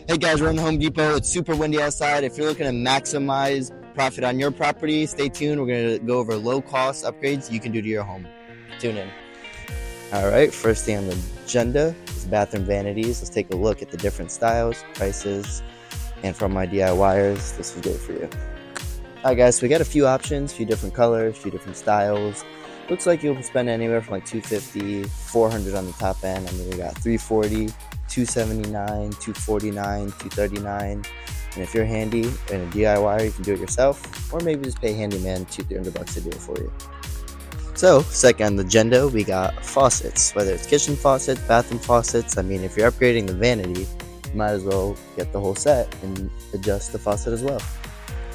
Hey guys, we're in Home Depot. It's super windy outside. If you're looking to maximize profit on your property, stay tuned. We're going to go over low cost upgrades you can do to your home. Tune in. All right, first thing on the agenda is bathroom vanities. Let's take a look at the different styles, prices, and from my DIYers, this is good for you. All right guys, so we got a few options, a few different colors, a few different styles. Looks like you'll spend anywhere from like $250, $400 on the top end. I mean, we got $340, $279, $249, $239. And if you're handy and a DIY, you can do it yourself, or maybe just pay a handyman $200-300 to do it for you. So, second on the agenda, we got faucets. Whether it's kitchen faucets, bathroom faucets. I mean, if you're upgrading the vanity, you might as well get the whole set and adjust the faucet as well.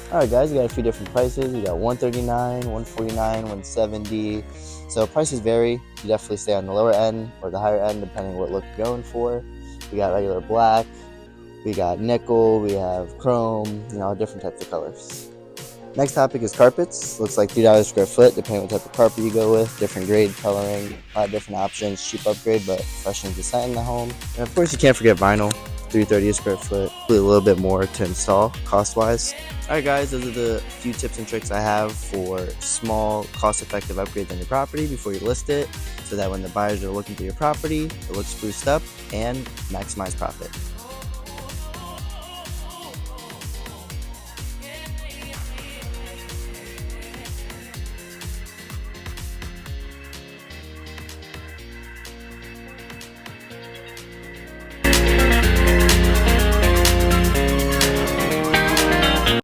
Alright guys, we got a few different prices. We got $139, $149, $170. So prices vary. You definitely stay on the lower end or the higher end depending on what look you're going for. We got regular black, we got nickel, we have chrome, different types of colors. Next topic is carpets. Looks like $3 square foot depending on what type of carpet you go with. Different grade, coloring, a lot of different options. Cheap upgrade but freshens the scent in the home. And of course you can't forget vinyl. $330 a square foot, a little bit more to install cost-wise. Alright guys, those are the few tips and tricks I have for small, cost-effective upgrades on your property before you list it, so that when the buyers are looking for your property, it looks spruced up and maximize profit.